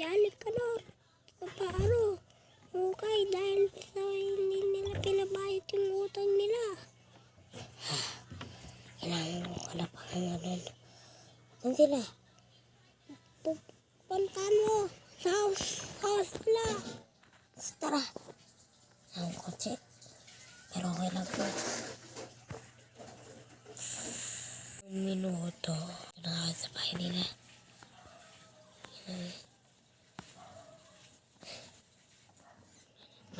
si Alicanor. Paano? Okay, dahil sa hindi nila pinabayad yung utang nila. Kailangan ko kalapangan. Saan sila? Puntaan mo sa house nila. Tara. Ang kotse. Pero okay lang po. Minuto. Nakakit sa bahay nila.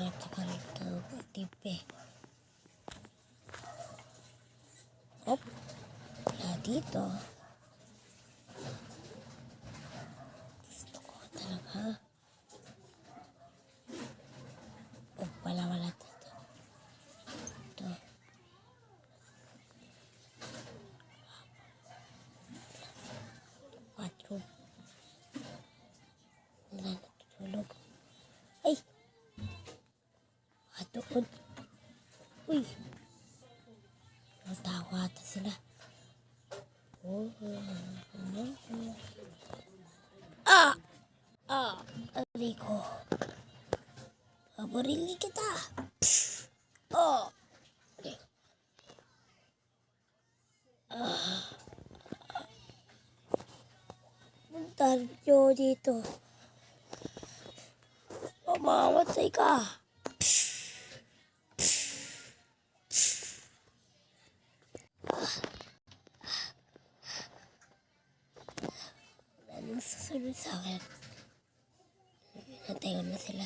Natakal ito. Tipe. Op. Wala dito. Gusto ko talaga. Oh, wala dito. Ito. Bathroom. Wala natutulog. Ay! Doon. Uy! Natawa ata sila. Aray ko. Paborili kita. Okay. Puntahan nyo dito. Mamamatay ka. Anong susunod sa akin? Natayo na sila.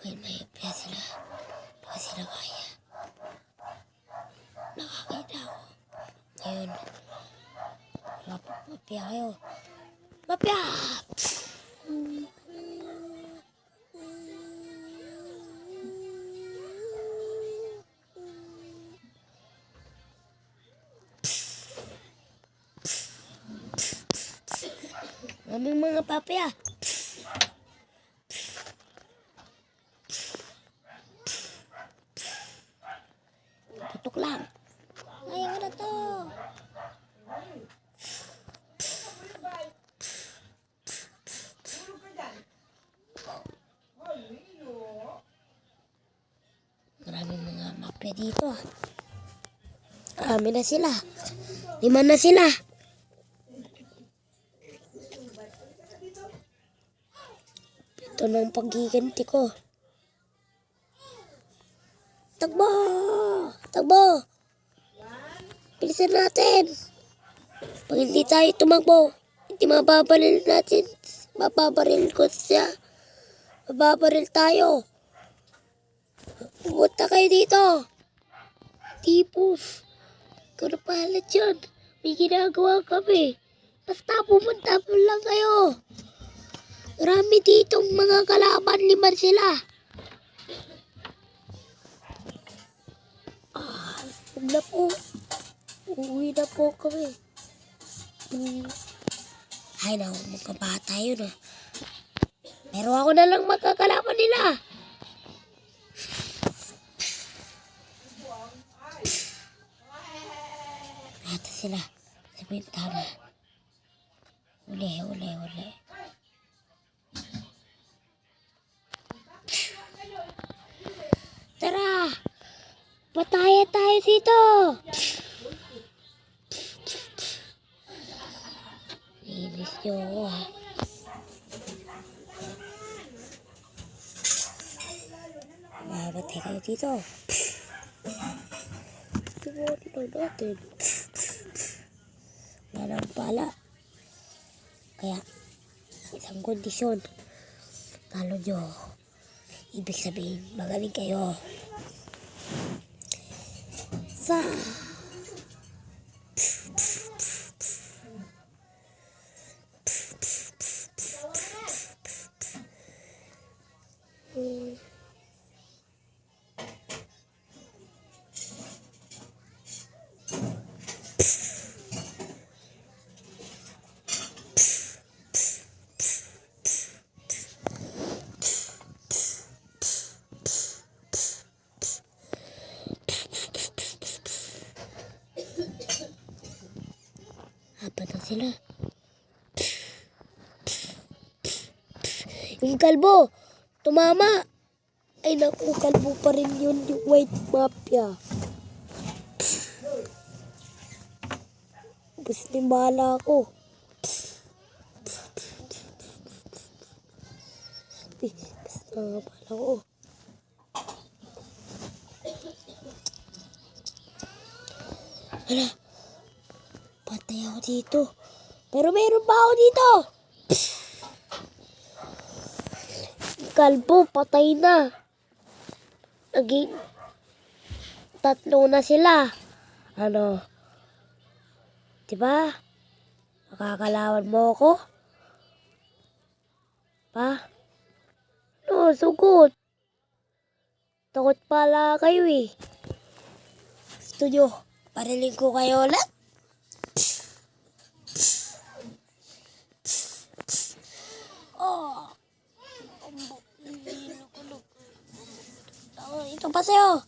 May hipya sila. Baka sila kaya. Nakakita ako. Ngayon. Mapya kayo. Mapya! Aming mga papaya. Tutok lang. Ayaw na to. Maraming mga mapya dito. Marami na sila. 5 na sila. Ito na ang paghiganti ko. Takbo! Takbo! Bilisan natin! Pag hindi tayo tumakbo, hindi mababaril natin. Mababaril ko siya. Mababaril tayo. Pumunta kayo dito. Tipos. Ikaw na pahalat yun. May ginagawa kami. Basta pumunta mo lang kayo. Marami ditong mga kalaban, 5 sila. Huwag na po. Uuwi na po kami. Ay na, magkabata yun ah. Pero ako na lang magkakalaban nila. Ata sila sa bintana. Uli. Tara! Patayan tayo dito! Inis nyo ako ha. Mamatay kayo dito. Tubunin lang natin. Wala nang pala. Kaya, isang kondisyon. Talo nyo. Ibig sabihin, magaling kayo. Sa sila. Yung kalbo, tumama. Ay naku, kalbo pa rin yun, yung white mafia. Bus ni bala ako. Basta nga pala ko. Hala, patay ako dito. Pero meron pa ako dito. Kalbo, patay na. Naging 3 na sila. Ano? Diba? Makakalawan mo ako? Pa? No, sugot. Takot pala kayo eh. Gusto nyo, pariling ko kayo ulit? Oh. Ito pa sa'yo.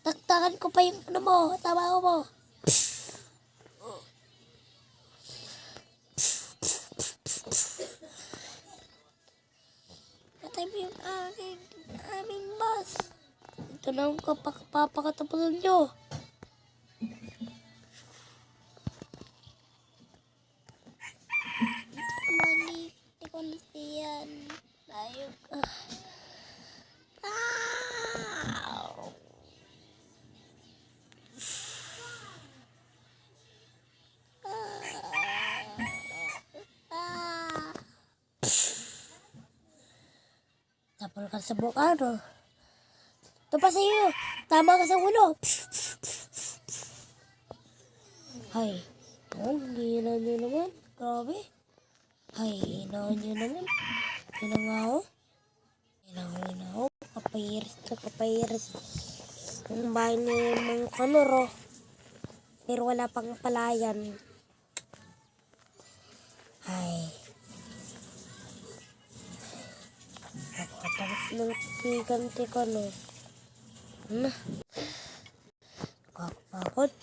Taktakan ko pa yung ano mo. Tama mo. Patay mo yung aming boss. Ito na ang papakatapunan nyo. Mali, hindi ko na siyan. Ayok. Tapol ka sa buka, no? Ito pa sa'yo. Tama ka sa ulo. Hay. Hina nyo naman. Grabe. Hay, hina nyo naman. Hinangaw. Hinangaw. Kapayiris na kapayiris. Ang bahay ni Mang Kanoro. Pero wala pang palayan. Hay. Nakatapos ng giganti ko, no? Nakakapagod.